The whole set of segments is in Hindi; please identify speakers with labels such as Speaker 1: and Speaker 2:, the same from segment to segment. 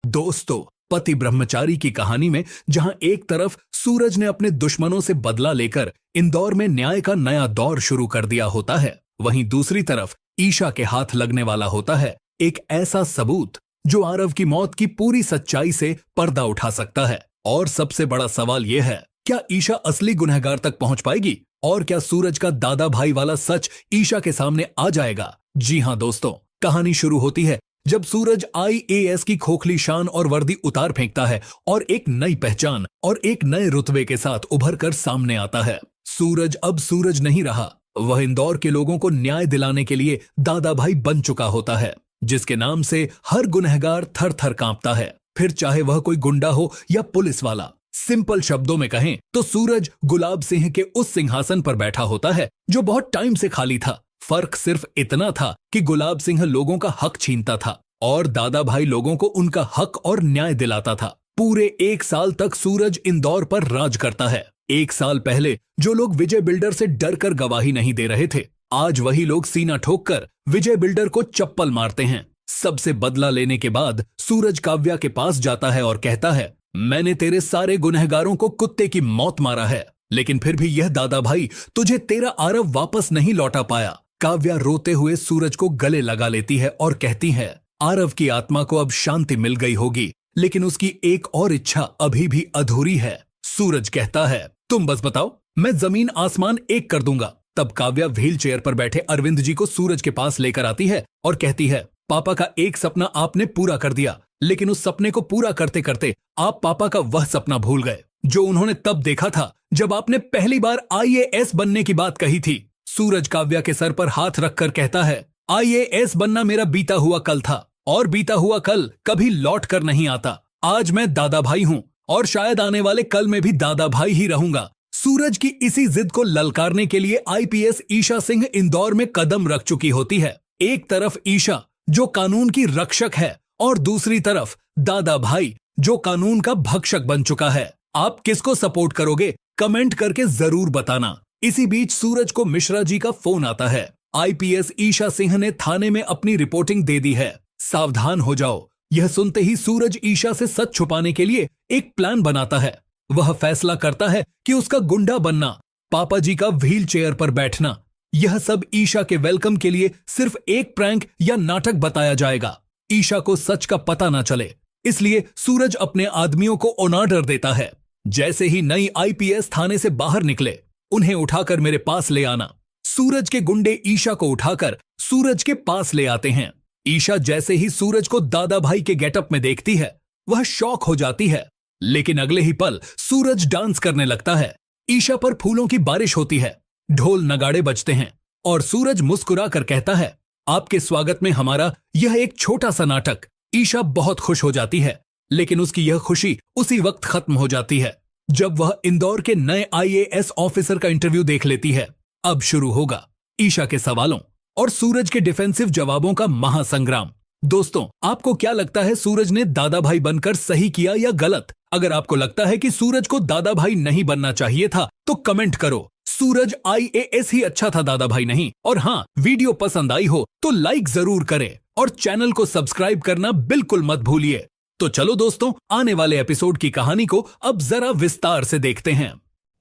Speaker 1: दोस्तों, पति ब्रह्मचारी की कहानी में जहां एक तरफ सूरज ने अपने दुश्मनों से बदला लेकर इंदौर में न्याय का नया दौर शुरू कर दिया होता है, वहीं दूसरी तरफ ईशा के हाथ लगने वाला होता है एक ऐसा सबूत जो आरव की मौत की पूरी सच्चाई से पर्दा उठा सकता है। और सबसे बड़ा सवाल यह है, क्या ईशा असली गुनहगार तक पहुंच पाएगी और क्या सूरज का दादा भाई वाला सच ईशा के सामने आ जाएगा? जी हां दोस्तों, कहानी शुरू होती है जब सूरज IAS की खोखली शान और वर्दी उतार फेंकता है और एक नई पहचान और एक नए रुतबे के साथ उभर कर सामने आता है। सूरज अब सूरज नहीं रहा, वह इंदौर के लोगों को न्याय दिलाने के लिए दादा भाई बन चुका होता है, जिसके नाम से हर गुनहगार थर थर कांपता है, फिर चाहे वह कोई गुंडा हो या पुलिस वाला। सिंपल शब्दों में कहें तो सूरज गुलाब सिंह के उस सिंहासन पर बैठा होता है जो बहुत टाइम से खाली था। फर्क सिर्फ इतना था कि गुलाब सिंह लोगों का हक छीनता था और दादा भाई लोगों को उनका हक और न्याय दिलाता था। पूरे 1 साल तक सूरज इंदौर पर राज करता है। 1 साल पहले जो लोग विजय बिल्डर से डर कर गवाही नहीं दे रहे थे, आज वही लोग सीना ठोक कर विजय बिल्डर को चप्पल मारते हैं। सबसे बदला लेने के बाद सूरज काव्या के पास जाता है और कहता है, मैंने तेरे सारे गुनहगारों को कुत्ते की मौत मारा है, लेकिन फिर भी यह दादा भाई तुझे तेरा आरव वापस नहीं लौटा पाया। काव्या रोते हुए सूरज को गले लगा लेती है और कहती है, आरव की आत्मा को अब शांति मिल गई होगी, लेकिन उसकी एक और इच्छा अभी भी अधूरी है। सूरज कहता है, तुम बस बताओ, मैं जमीन आसमान एक कर दूंगा। तब काव्या व्हील चेयर पर बैठे अरविंद जी को सूरज के पास लेकर आती है और कहती है, पापा का एक सपना आपने पूरा कर दिया, लेकिन उस सपने को पूरा करते करते आप पापा का वह सपना भूल गए जो उन्होंने तब देखा था जब आपने पहली बार IAS बनने की बात कही थी। सूरज काव्या के सर पर हाथ रखकर कहता है, IAS बनना मेरा बीता हुआ कल था और बीता हुआ कल कभी लौट कर नहीं आता। आज मैं दादा भाई हूं और शायद आने वाले कल में भी दादा भाई ही रहूंगा। सूरज की इसी जिद को ललकारने के लिए IPS ईशा सिंह इंदौर में कदम रख चुकी होती है। एक तरफ ईशा जो कानून की रक्षक है और दूसरी तरफ दादा भाई जो कानून का भक्षक बन चुका है। आप किसको सपोर्ट करोगे? कमेंट करके जरूर बताना। इसी बीच सूरज को मिश्रा जी का फोन आता है। IPS ईशा सिंह ने थाने में अपनी रिपोर्टिंग दे दी है, सावधान हो जाओ। यह सुनते ही सूरज ईशा से सच छुपाने के लिए एक प्लान बनाता है। वह फैसला करता है कि उसका गुंडा बनना, पापा जी का व्हील चेयर पर बैठना, यह सब ईशा के वेलकम के लिए सिर्फ एक प्रैंक या नाटक बताया जाएगा। ईशा को सच का पता ना चले, इसलिए सूरज अपने आदमियों को ऑन ऑर्डर देता है, जैसे ही नई IPS थाने से बाहर निकले उन्हें उठाकर मेरे पास ले आना। सूरज के गुंडे ईशा को उठाकर सूरज के पास ले आते हैं। ईशा जैसे ही सूरज को दादा भाई के गेटअप में देखती है, वह शॉक हो जाती है, लेकिन अगले ही पल सूरज डांस करने लगता है। ईशा पर फूलों की बारिश होती है, ढोल नगाड़े बजते हैं और सूरज मुस्कुरा कर कहता है, आपके स्वागत में हमारा यह एक छोटा सा नाटक। ईशा बहुत खुश हो जाती है, लेकिन उसकी यह खुशी उसी वक्त खत्म हो जाती है जब वह इंदौर के नए IAS ऑफिसर का इंटरव्यू देख लेती है। अब शुरू होगा ईशा के सवालों और सूरज के डिफेंसिव जवाबों का महासंग्राम। दोस्तों, आपको क्या लगता है, सूरज ने दादा भाई बनकर सही किया या गलत? अगर आपको लगता है कि सूरज को दादा भाई नहीं बनना चाहिए था तो कमेंट करो, सूरज IAS ही अच्छा था, दादा भाई नहीं। और हाँ, वीडियो पसंद आई हो तो लाइक जरूर करें और चैनल को सब्सक्राइब करना बिल्कुल मत भूलिए। तो चलो दोस्तों, आने वाले एपिसोड की कहानी को अब जरा विस्तार से देखते हैं।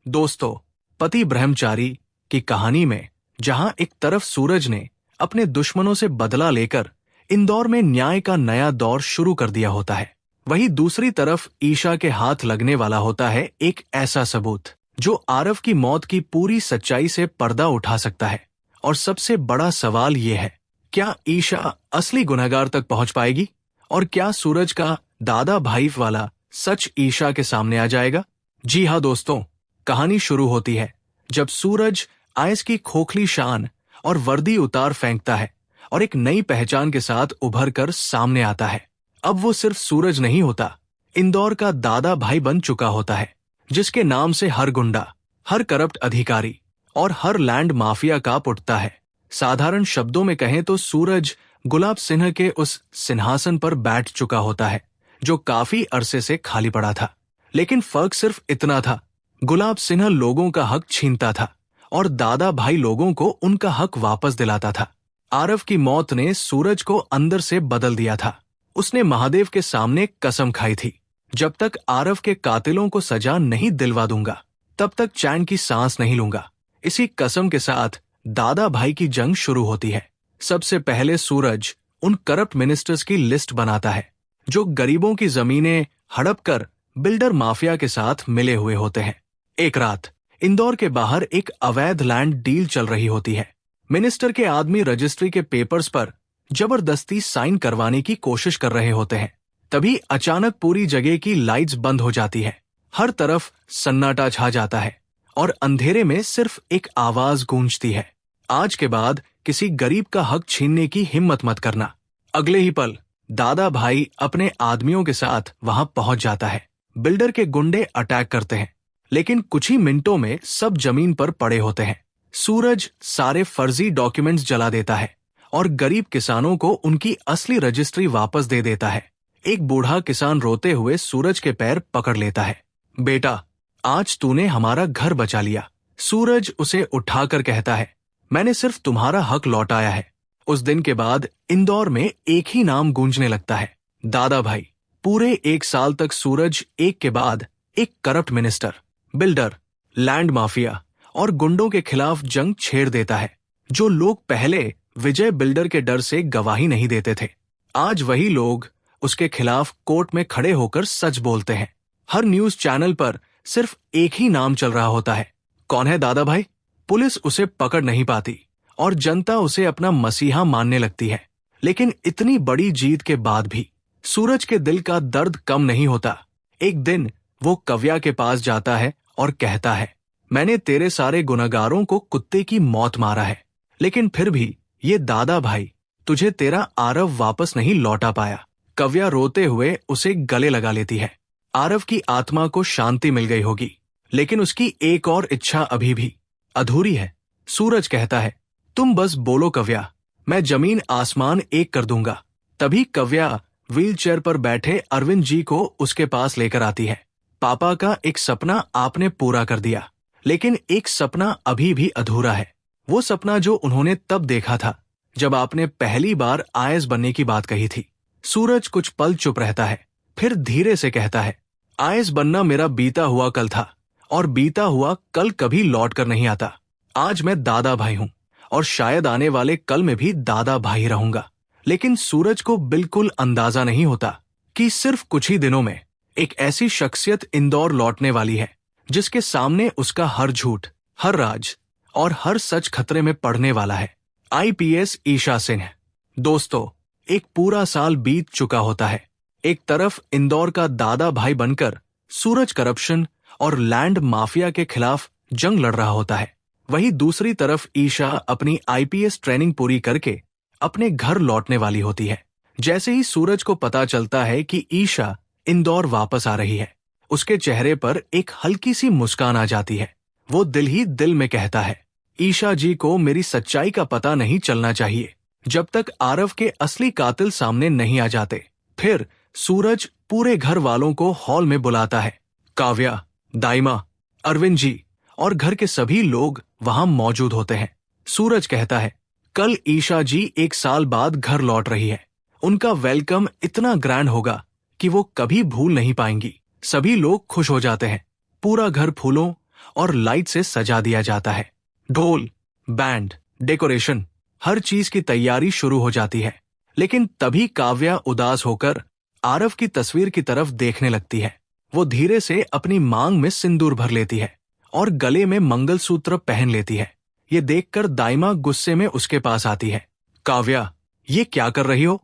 Speaker 2: दोस्तों, पति ब्रह्मचारी की कहानी में जहां एक तरफ सूरज ने अपने दुश्मनों से बदला लेकर इंदौर में न्याय का नया दौर शुरू कर दिया होता है, वहीं दूसरी तरफ ईशा के हाथ लगने वाला होता है एक ऐसा सबूत जो आरव की मौत की पूरी सच्चाई से पर्दा उठा सकता है। और सबसे बड़ा सवाल ये है, क्या ईशा असली गुनहगार तक पहुंच पाएगी और क्या सूरज का दादा भाई वाला सच ईशा के सामने आ जाएगा? जी हाँ दोस्तों, कहानी शुरू होती है जब सूरज IAS की खोखली शान और वर्दी उतार फेंकता है और एक नई पहचान के साथ उभर कर सामने आता है। अब वो सिर्फ सूरज नहीं होता, इंदौर का दादा भाई बन चुका होता है, जिसके नाम से हर गुंडा, हर करप्ट अधिकारी और हर लैंड माफिया कांप उठता है। साधारण शब्दों में कहें तो सूरज गुलाब सिंह के उस सिंहासन पर बैठ चुका होता है जो काफी अरसे से खाली पड़ा था। लेकिन फर्क सिर्फ इतना था, गुलाब सिंह लोगों का हक छीनता था और दादा भाई लोगों को उनका हक वापस दिलाता था। आरव की मौत ने सूरज को अंदर से बदल दिया था। उसने महादेव के सामने कसम खाई थी, जब तक आरव के कातिलों को सजा नहीं दिलवा दूंगा तब तक चैन की सांस नहीं लूंगा। इसी कसम के साथ दादा भाई की जंग शुरू होती है। सबसे पहले सूरज उन करप्ट मिनिस्टर्स की लिस्ट बनाता है जो गरीबों की जमीनें हड़प कर बिल्डर माफिया के साथ मिले हुए होते हैं। एक रात इंदौर के बाहर एक अवैध लैंड डील चल रही होती है। मिनिस्टर के आदमी रजिस्ट्री के पेपर्स पर जबरदस्ती साइन करवाने की कोशिश कर रहे होते हैं। तभी अचानक पूरी जगह की लाइट्स बंद हो जाती है, हर तरफ सन्नाटा छा जाता है और अंधेरे में सिर्फ एक आवाज गूंजती है, आज के बाद किसी गरीब का हक छीनने की हिम्मत मत करना। अगले ही पल दादा भाई अपने आदमियों के साथ वहां पहुंच जाता है। बिल्डर के गुंडे अटैक करते हैं, लेकिन कुछ ही मिनटों में सब जमीन पर पड़े होते हैं। सूरज सारे फर्जी डॉक्यूमेंट्स जला देता है और गरीब किसानों को उनकी असली रजिस्ट्री वापस दे देता है। एक बूढ़ा किसान रोते हुए सूरज के पैर पकड़ लेता है। बेटा, आज तूने हमारा घर बचा लिया। सूरज उसे उठाकर कहता है, मैंने सिर्फ तुम्हारा हक लौटाया है। उस दिन के बाद इंदौर में एक ही नाम गूंजने लगता है, दादा भाई। पूरे 1 साल तक सूरज एक के बाद एक corrupt minister, builder, land mafia और गुंडों के खिलाफ जंग छेड़ देता है। जो लोग पहले विजय बिल्डर के डर से गवाही नहीं देते थे, आज वही लोग उसके खिलाफ कोर्ट में खड़े होकर सच बोलते हैं। हर न्यूज चैनल पर सिर्फ एक ही नाम चल रहा होता है, कौन है दादा भाई। पुलिस उसे पकड़ नहीं पाती और जनता उसे अपना मसीहा मानने लगती है। लेकिन इतनी बड़ी जीत के बाद भी सूरज के दिल का दर्द कम नहीं होता। एक दिन वो कव्या के पास जाता है और कहता है, मैंने तेरे सारे गुनहगारों को कुत्ते की मौत मारा है, लेकिन फिर भी ये दादा भाई तुझे तेरा आरव वापस नहीं लौटा पाया। कव्या रोते हुए उसे गले लगा लेती है। आरव की आत्मा को शांति मिल गई होगी, लेकिन उसकी एक और इच्छा अभी भी अधूरी है। सूरज कहता है, तुम बस बोलो कव्या, मैं जमीन आसमान एक कर दूंगा। तभी कव्या व्हीलचेयर पर बैठे अरविंद जी को उसके पास लेकर आती है। पापा का एक सपना आपने पूरा कर दिया, लेकिन एक सपना अभी भी अधूरा है। वो सपना जो उन्होंने तब देखा था जब आपने पहली बार आईएएस बनने की बात कही थी। सूरज कुछ पल चुप रहता है, फिर धीरे से कहता है, आईएएस बनना मेरा बीता हुआ कल था और बीता हुआ कल कभी लौट कर नहीं आता। आज मैं दादा भाई हूं और शायद आने वाले कल में भी दादा भाई रहूंगा। लेकिन सूरज को बिल्कुल अंदाजा नहीं होता कि सिर्फ कुछ ही दिनों में एक ऐसी शख्सियत इंदौर लौटने वाली है जिसके सामने उसका हर झूठ, हर राज और हर सच खतरे में पड़ने वाला है। आईपीएस ईशा सिंह। दोस्तों, एक पूरा साल बीत चुका होता है। एक तरफ इंदौर का दादा भाई बनकर सूरज करप्शन और लैंड माफिया के खिलाफ जंग लड़ रहा होता है, वहीं दूसरी तरफ ईशा अपनी आईपीएस ट्रेनिंग पूरी करके अपने घर लौटने वाली होती है। जैसे ही सूरज को पता चलता है कि ईशा इंदौर वापस आ रही है, उसके चेहरे पर एक हल्की सी मुस्कान आ जाती है। वो दिल ही दिल में कहता है, ईशा जी को मेरी सच्चाई का पता नहीं चलना चाहिए जब तक आरव के असली कातिल सामने नहीं आ जाते। फिर सूरज पूरे घर वालों को हॉल में बुलाता है। काव्या, दाइमा, अरविंद जी और घर के सभी लोग वहां मौजूद होते हैं। सूरज कहता है, कल ईशा जी 1 साल बाद घर लौट रही है। उनका वेलकम इतना ग्रैंड होगा कि वो कभी भूल नहीं पाएंगी। सभी लोग खुश हो जाते हैं। पूरा घर फूलों और लाइट से सजा दिया जाता है। ढोल, बैंड, डेकोरेशन, हर चीज की तैयारी शुरू हो जाती है। लेकिन तभी काव्या उदास होकर आरव की तस्वीर की तरफ देखने लगती है। वो धीरे से अपनी मांग में सिंदूर भर लेती है और गले में मंगलसूत्र पहन लेती है। ये देखकर दाइमा गुस्से में उसके पास आती है। काव्या, ये क्या कर रही हो?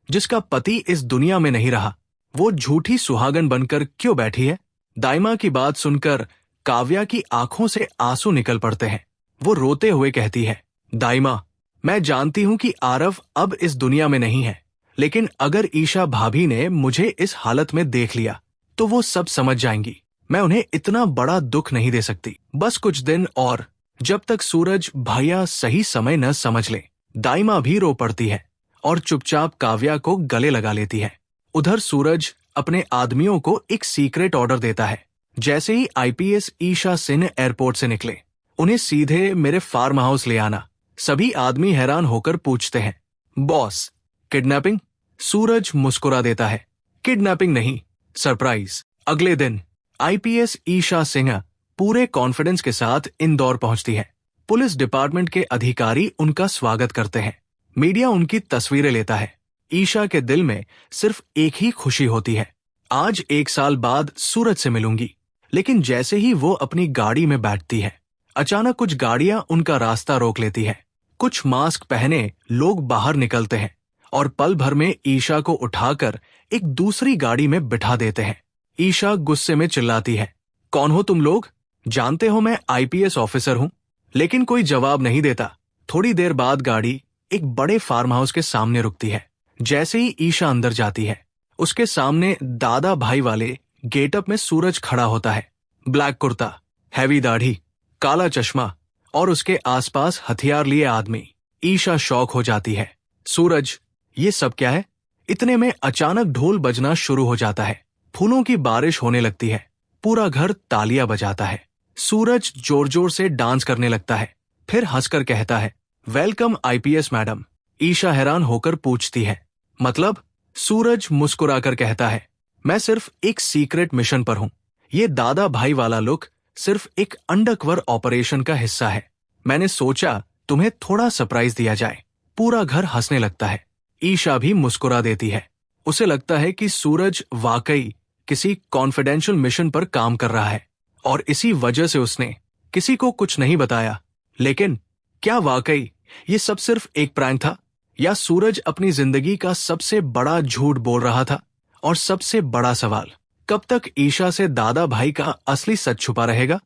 Speaker 2: जिसका पति इस दुनिया में नहीं रहा, वो झूठी सुहागन बनकर क्यों बैठी है? दाइमा की बात सुनकर काव्या की आंखों से आंसू निकल पड़ते हैं। वो रोते हुए कहती है, दाइमा, मैं जानती हूं कि आरव अब इस दुनिया में नहीं है, लेकिन अगर ईशा भाभी ने मुझे इस हालत में देख लिया तो वो सब समझ जाएंगी। मैं उन्हें इतना बड़ा दुख नहीं दे सकती। बस कुछ दिन और, जब तक सूरज भैया सही समय न समझ ले। दाइमा भी रो पड़ती है और चुपचाप काव्या को गले लगा लेती है। उधर सूरज अपने आदमियों को एक सीक्रेट ऑर्डर देता है। जैसे ही आईपीएस ईशा सिंह एयरपोर्ट से निकले, उन्हें सीधे मेरे फार्म हाउस ले आना। सभी आदमी हैरान होकर पूछते हैं, बॉस, किडनैपिंग? सूरज मुस्कुरा देता है। किडनैपिंग नहीं, सरप्राइज। अगले दिन आईपीएस ईशा सिंह पूरे कॉन्फिडेंस के साथ इंदौर पहुंचती है। पुलिस डिपार्टमेंट के अधिकारी उनका स्वागत करते हैं। मीडिया उनकी तस्वीरें लेता है। ईशा के दिल में सिर्फ एक ही खुशी होती है, आज 1 साल बाद सूरज से मिलूंगी। लेकिन जैसे ही वो अपनी गाड़ी में बैठती है, अचानक कुछ गाड़ियां उनका रास्ता रोक लेती है। कुछ मास्क पहने लोग बाहर निकलते हैं और पल भर में ईशा को उठाकर एक दूसरी गाड़ी में बिठा देते हैं। ईशा गुस्से में चिल्लाती है, कौन हो तुम लोग? जानते हो मैं आईपीएस ऑफिसर हूं। लेकिन कोई जवाब नहीं देता। थोड़ी देर बाद गाड़ी एक बड़े फार्म हाउस के सामने रुकती है। जैसे ही ईशा अंदर जाती है, उसके सामने दादा भाई वाले गेटअप में सूरज खड़ा होता है। ब्लैक कुर्ता, हैवी दाढ़ी, काला चश्मा और उसके आसपास हथियार लिए आदमी। ईशा शॉक हो जाती है। सूरज, ये सब क्या है? इतने में अचानक ढोल बजना शुरू हो जाता है। फूलों की बारिश होने लगती है। पूरा घर तालियां बजाता है। सूरज जोर जोर से डांस करने लगता है। फिर हंसकर कहता है, वेलकम आईपीएस मैडम। ईशा हैरान होकर पूछती है, मतलब? सूरज मुस्कुराकर कहता है, मैं सिर्फ एक सीक्रेट मिशन पर हूं। ये दादा भाई वाला लुक सिर्फ एक अंडरकवर ऑपरेशन का हिस्सा है। मैंने सोचा तुम्हें थोड़ा सरप्राइज दिया जाए। पूरा घर हंसने लगता है। ईशा भी मुस्कुरा देती है। उसे लगता है कि सूरज वाकई किसी कॉन्फिडेंशियल मिशन पर काम कर रहा है और इसी वजह से उसने किसी को कुछ नहीं बताया। लेकिन क्या वाकई ये सब सिर्फ एक प्रैंक था, या सूरज अपनी जिंदगी का सबसे बड़ा झूठ बोल रहा था? और सबसे बड़ा सवाल, कब तक ईशा से दादा भाई का असली सच छुपा रहेगा?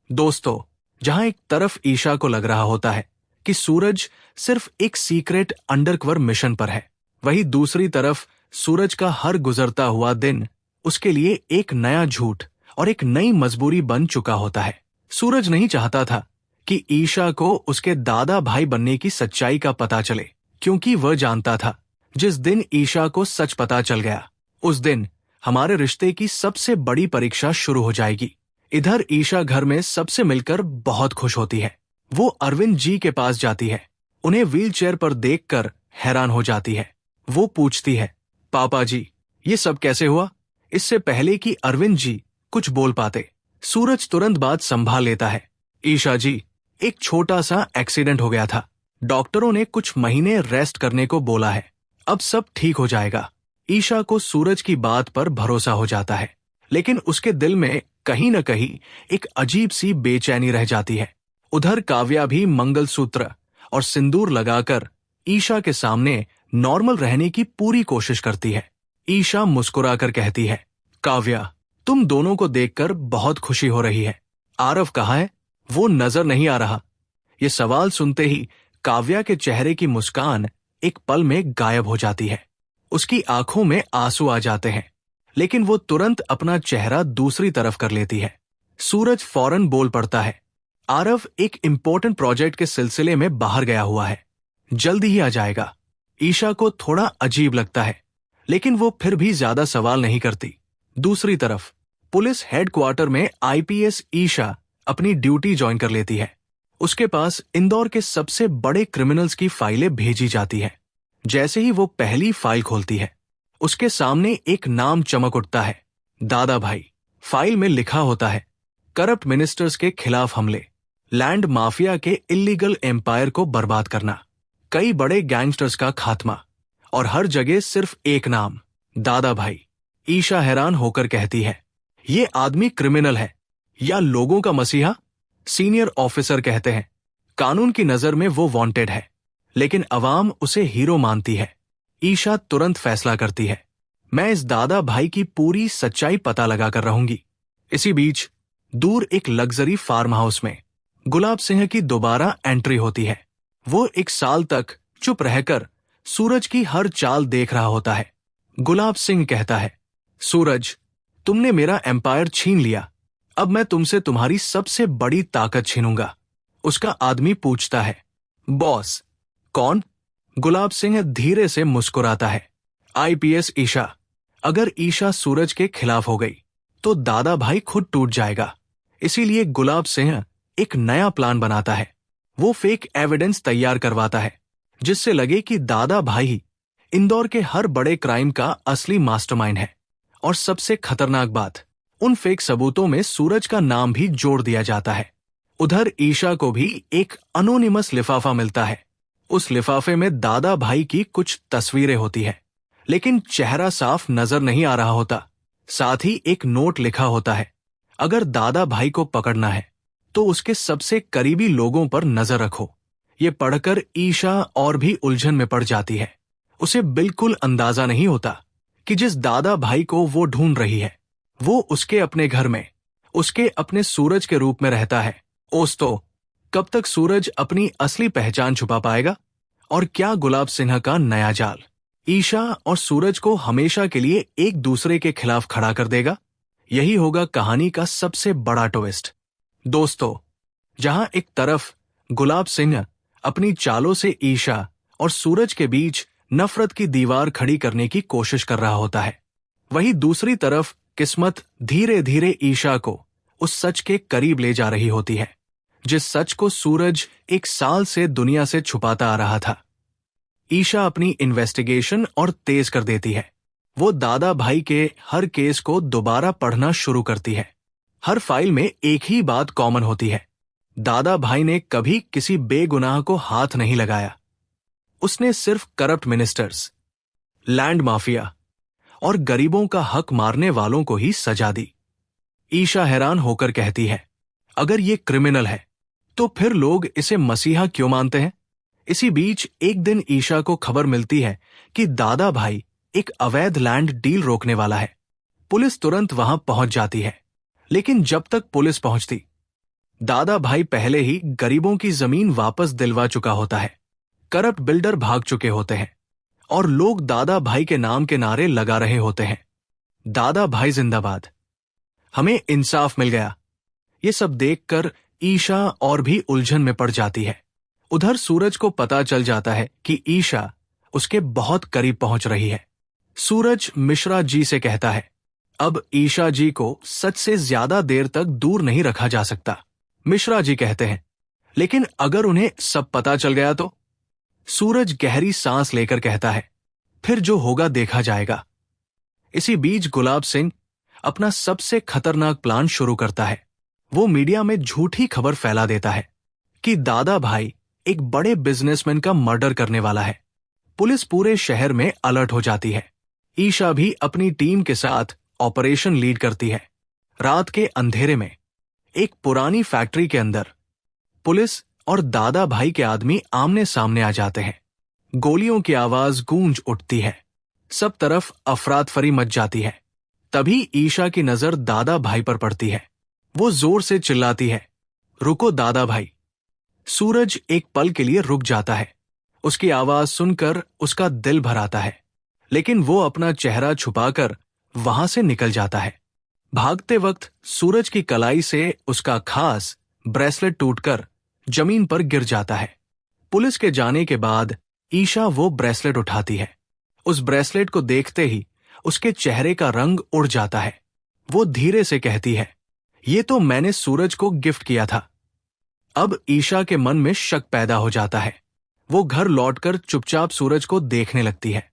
Speaker 2: दोस्तों, जहां एक तरफ ईशा को लग रहा होता है कि सूरज सिर्फ एक सीक्रेट अंडरकवर मिशन पर है, वहीं दूसरी तरफ सूरज का हर गुजरता हुआ दिन उसके लिए एक नया झूठ और एक नई मजबूरी बन चुका होता है। सूरज नहीं चाहता था कि ईशा को उसके दादा भाई बनने की सच्चाई का पता चले, क्योंकि वह जानता था जिस दिन ईशा को सच पता चल गया, उस दिन हमारे रिश्ते की सबसे बड़ी परीक्षा शुरू हो जाएगी। इधर ईशा घर में सबसे मिलकर बहुत खुश होती है। वो अरविंद जी के पास जाती है। उन्हें व्हीलचेयर पर देखकर हैरान हो जाती है। वो पूछती है, पापा जी, ये सब कैसे हुआ? इससे पहले कि अरविंद जी कुछ बोल पाते, सूरज तुरंत बात संभाल लेता है। ईशा जी, एक छोटा सा एक्सीडेंट हो गया था। डॉक्टरों ने कुछ महीने रेस्ट करने को बोला है। अब सब ठीक हो जाएगा। ईशा को सूरज की बात पर भरोसा हो जाता है, लेकिन उसके दिल में कहीं न कहीं एक अजीब सी बेचैनी रह जाती है। उधर काव्या भी मंगलसूत्र और सिंदूर लगाकर ईशा के सामने नॉर्मल रहने की पूरी कोशिश करती है। ईशा मुस्कुराकर कहती है, काव्या, तुम दोनों को देखकर बहुत खुशी हो रही है। आरव कहाँ है? वो नजर नहीं आ रहा। ये सवाल सुनते ही काव्या के चेहरे की मुस्कान एक पल में गायब हो जाती है। उसकी आंखों में आंसू आ जाते हैं, लेकिन वो तुरंत अपना चेहरा दूसरी तरफ कर लेती है। सूरज फौरन बोल पड़ता है, आरव एक इंपॉर्टेंट प्रोजेक्ट के सिलसिले में बाहर गया हुआ है, जल्दी ही आ जाएगा। ईशा को थोड़ा अजीब लगता है, लेकिन वो फिर भी ज्यादा सवाल नहीं करती। दूसरी तरफ पुलिस हेडक्वार्टर में आईपीएस ईशा अपनी ड्यूटी ज्वाइन कर लेती है। उसके पास इंदौर के सबसे बड़े क्रिमिनल्स की फाइलें भेजी जाती हैं। जैसे ही वो पहली फाइल खोलती है, उसके सामने एक नाम चमक उठता है, दादा भाई। फाइल में लिखा होता है, करप्ट मिनिस्टर्स के खिलाफ हमले, लैंड माफिया के इलीगल एम्पायर को बर्बाद करना, कई बड़े गैंगस्टर्स का खात्मा, और हर जगह सिर्फ एक नाम, दादा भाई। ईशा हैरान होकर कहती है, ये आदमी क्रिमिनल है या लोगों का मसीहा? सीनियर ऑफिसर कहते हैं, कानून की नजर में वो वांटेड है, लेकिन अवाम उसे हीरो मानती है। ईशा तुरंत फैसला करती है, मैं इस दादा भाई की पूरी सच्चाई पता लगा कर रहूंगी। इसी बीच दूर एक लग्जरी फार्म हाउस में गुलाब सिंह की दोबारा एंट्री होती है। वो 1 साल तक चुप रहकर सूरज की हर चाल देख रहा होता है। गुलाब सिंह कहता है, सूरज, तुमने मेरा एम्पायर छीन लिया, अब मैं तुमसे तुम्हारी सबसे बड़ी ताकत छीनूंगा। उसका आदमी पूछता है, बॉस कौन? गुलाब सिंह धीरे से मुस्कुराता है, आईपीएस ईशा। अगर ईशा सूरज के खिलाफ हो गई तो दादा भाई खुद टूट जाएगा। इसीलिए गुलाब सिंह एक नया प्लान बनाता है। वो फेक एविडेंस तैयार करवाता है, जिससे लगे कि दादा भाई ही इंदौर के हर बड़े क्राइम का असली मास्टरमाइंड है। और सबसे खतरनाक बात, उन फेक सबूतों में सूरज का नाम भी जोड़ दिया जाता है। उधर ईशा को भी एक अनोनिमस लिफाफा मिलता है। उस लिफाफे में दादा भाई की कुछ तस्वीरें होती है, लेकिन चेहरा साफ नजर नहीं आ रहा होता। साथ ही एक नोट लिखा होता है, अगर दादा भाई को पकड़ना है तो उसके सबसे करीबी लोगों पर नजर रखो। ये पढ़कर ईशा और भी उलझन में पड़ जाती है। उसे बिल्कुल अंदाजा नहीं होता कि जिस दादा भाई को वो ढूंढ रही है वो उसके अपने घर में, उसके अपने सूरज के रूप में रहता है। दोस्तों, कब तक सूरज अपनी असली पहचान छुपा पाएगा? और क्या गुलाब सिन्हा का नया जाल ईशा और सूरज को हमेशा के लिए एक दूसरे के खिलाफ खड़ा कर देगा? यही होगा कहानी का सबसे बड़ा ट्विस्ट। दोस्तों, जहां एक तरफ गुलाब सिंह अपनी चालों से ईशा और सूरज के बीच नफरत की दीवार खड़ी करने की कोशिश कर रहा होता है, वहीं दूसरी तरफ किस्मत धीरे धीरे ईशा को उस सच के करीब ले जा रही होती है जिस सच को सूरज 1 साल से दुनिया से छुपाता आ रहा था। ईशा अपनी इन्वेस्टिगेशन और तेज कर देती है। वो दादा भाई के हर केस को दोबारा पढ़ना शुरू करती है। हर फाइल में एक ही बात कॉमन होती है, दादा भाई ने कभी किसी बेगुनाह को हाथ नहीं लगाया। उसने सिर्फ करप्ट मिनिस्टर्स, लैंड माफिया और गरीबों का हक मारने वालों को ही सजा दी। ईशा हैरान होकर कहती है, अगर ये क्रिमिनल है तो फिर लोग इसे मसीहा क्यों मानते हैं? इसी बीच एक दिन ईशा को खबर मिलती है कि दादा भाई एक अवैध लैंड डील रोकने वाला है। पुलिस तुरंत वहां पहुंच जाती है, लेकिन जब तक पुलिस पहुंचती, दादा भाई पहले ही गरीबों की जमीन वापस दिलवा चुका होता है। करप्ट बिल्डर भाग चुके होते हैं और लोग दादा भाई के नाम के नारे लगा रहे होते हैं, दादा भाई जिंदाबाद, हमें इंसाफ मिल गया। ये सब देखकर ईशा और भी उलझन में पड़ जाती है। उधर सूरज को पता चल जाता है कि ईशा उसके बहुत करीब पहुंच रही है। सूरज मिश्रा जी से कहता है, अब ईशा जी को सच से ज्यादा देर तक दूर नहीं रखा जा सकता। मिश्रा जी कहते हैं, लेकिन अगर उन्हें सब पता चल गया तो? सूरज गहरी सांस लेकर कहता है, फिर जो होगा देखा जाएगा। इसी बीच गुलाब सिंह अपना सबसे खतरनाक प्लान शुरू करता है। वो मीडिया में झूठी खबर फैला देता है कि दादा भाई एक बड़े बिजनेसमैन का मर्डर करने वाला है। पुलिस पूरे शहर में अलर्ट हो जाती है। ईशा भी अपनी टीम के साथ ऑपरेशन लीड करती है। रात के अंधेरे में एक पुरानी फैक्ट्री के अंदर पुलिस और दादा भाई के आदमी आमने सामने आ जाते हैं। गोलियों की आवाज गूंज उठती है, सब तरफ अफरातफरी मच जाती है। तभी ईशा की नजर दादा भाई पर पड़ती है। वो जोर से चिल्लाती है, रुको दादा भाई। सूरज एक पल के लिए रुक जाता है। उसकी आवाज सुनकर उसका दिल भर आता है, लेकिन वो अपना चेहरा छुपाकर वहां से निकल जाता है। भागते वक्त सूरज की कलाई से उसका खास ब्रेसलेट टूटकर जमीन पर गिर जाता है। पुलिस के जाने के बाद ईशा वो ब्रेसलेट उठाती है। उस ब्रेसलेट को देखते ही उसके चेहरे का रंग उड़ जाता है। वो धीरे से कहती है, ये तो मैंने सूरज को गिफ्ट किया था। अब ईशा के मन में शक पैदा हो जाता है। वो घर लौटकर चुपचाप सूरज को देखने लगती है।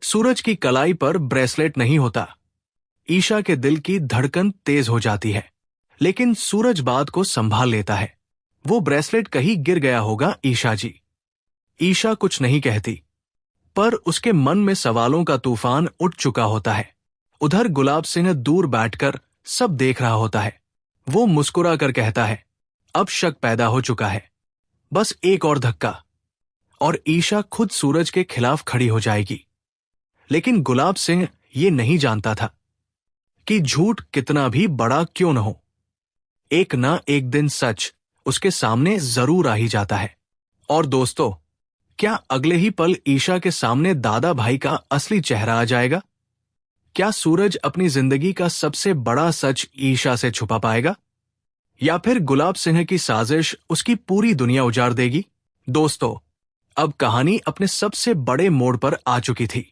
Speaker 2: सूरज की कलाई पर ब्रेसलेट नहीं होता। ईशा के दिल की धड़कन तेज हो जाती है, लेकिन सूरज बात को संभाल लेता है। वो ब्रेसलेट कहीं गिर गया होगा ईशा जी। ईशा कुछ नहीं कहती, पर उसके मन में सवालों का तूफान उठ चुका होता है। उधर गुलाब सिंह दूर बैठकर सब देख रहा होता है। वो मुस्कुरा कर कहता है, अब शक पैदा हो चुका है, बस एक और धक्का और ईशा खुद सूरज के खिलाफ खड़ी हो जाएगी। लेकिन गुलाब सिंह ये नहीं जानता था कि झूठ कितना भी बड़ा क्यों न हो, एक ना एक दिन सच उसके सामने जरूर आ ही जाता है। और दोस्तों, क्या अगले ही पल ईशा के सामने दादा भाई का असली चेहरा आ जाएगा? क्या सूरज अपनी जिंदगी का सबसे बड़ा सच ईशा से छुपा पाएगा, या फिर गुलाब सिंह की साजिश उसकी पूरी दुनिया उजाड़ देगी? दोस्तों, अब कहानी अपने सबसे बड़े मोड़ पर आ चुकी थी,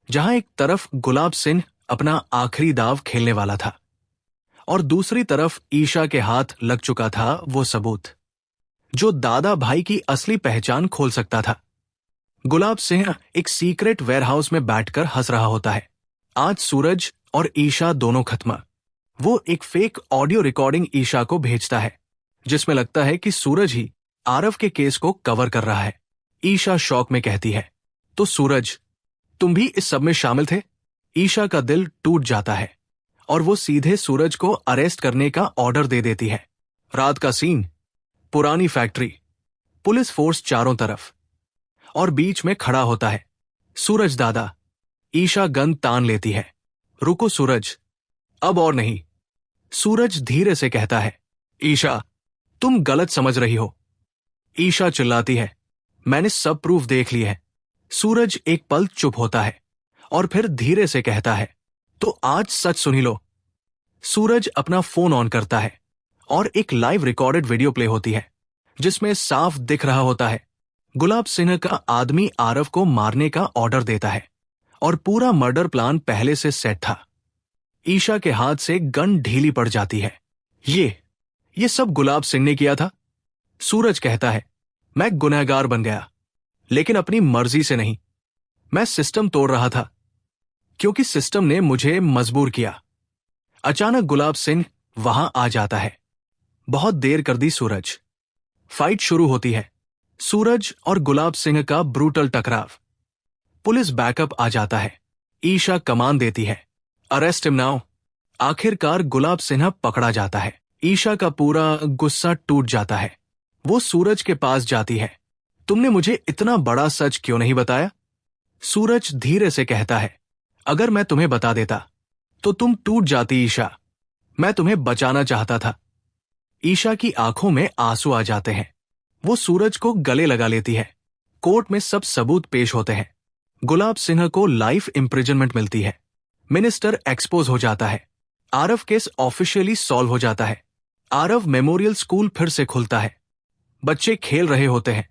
Speaker 2: जहां एक तरफ गुलाब सिंह अपना आखिरी दाव खेलने वाला था और दूसरी तरफ ईशा के हाथ लग चुका था वो सबूत जो दादा भाई की असली पहचान खोल सकता था। गुलाब सिंह एक सीक्रेट वेयरहाउस में बैठकर हंस रहा होता है। आज सूरज और ईशा दोनों खत्म। वो एक फेक ऑडियो रिकॉर्डिंग ईशा को भेजता है, जिसमें लगता है कि सूरज ही आरव के केस को कवर कर रहा है। ईशा शॉक में कहती है, तो सूरज, तुम भी इस सब में शामिल थे? ईशा का दिल टूट जाता है और वो सीधे सूरज को अरेस्ट करने का ऑर्डर दे देती है। रात का सीन, पुरानी फैक्ट्री, पुलिस फोर्स चारों तरफ, और बीच में खड़ा होता है सूरज दादा। ईशा गन तान लेती है। रुको सूरज, अब और नहीं। सूरज धीरे से कहता है, ईशा, तुम गलत समझ रही हो। ईशा चिल्लाती है, मैंने सब प्रूफ देख लिए हैं। सूरज एक पल चुप होता है और फिर धीरे से कहता है, तो आज सच सुनी लो। सूरज अपना फोन ऑन करता है और एक लाइव रिकॉर्डेड वीडियो प्ले होती है, जिसमें साफ दिख रहा होता है गुलाब सिंह का आदमी आरव को मारने का ऑर्डर देता है और पूरा मर्डर प्लान पहले से सेट था। ईशा के हाथ से गन ढीली पड़ जाती है। ये सब गुलाब सिंह ने किया था। सूरज कहता है, मैं गुनहगार बन गया, लेकिन अपनी मर्जी से नहीं। मैं सिस्टम तोड़ रहा था, क्योंकि सिस्टम ने मुझे मजबूर किया। अचानक गुलाब सिंह वहां आ जाता है। बहुत देर कर दी सूरज। फाइट शुरू होती है। सूरज और गुलाब सिंह का ब्रूटल टकराव। पुलिस बैकअप आ जाता है। ईशा कमान देती है, अरेस्ट हिम नाउ। आखिरकार गुलाब सिंह पकड़ा जाता है। ईशा का पूरा गुस्सा टूट जाता है। वो सूरज के पास जाती है, तुमने मुझे इतना बड़ा सच क्यों नहीं बताया? सूरज धीरे से कहता है, अगर मैं तुम्हें बता देता तो तुम टूट जाती ईशा। मैं तुम्हें बचाना चाहता था। ईशा की आंखों में आंसू आ जाते हैं। वो सूरज को गले लगा लेती है। कोर्ट में सब सबूत पेश होते हैं। गुलाब सिंह को लाइफ इंप्रिजनमेंट मिलती है। मिनिस्टर एक्सपोज हो जाता है। आरव केस ऑफिशियली सॉल्व हो जाता है। आरव मेमोरियल स्कूल फिर से खुलता है। बच्चे खेल रहे होते हैं।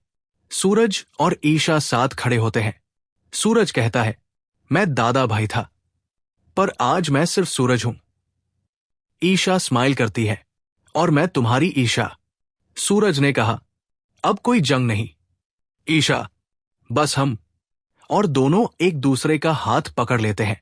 Speaker 2: सूरज और ईशा साथ खड़े होते हैं। सूरज कहता है, मैं दादा भाई था, पर आज मैं सिर्फ सूरज हूं। ईशा स्माइल करती है, और मैं तुम्हारी ईशा। सूरज ने कहा, अब कोई जंग नहीं ईशा, बस हम। और दोनों एक दूसरे का हाथ पकड़ लेते हैं।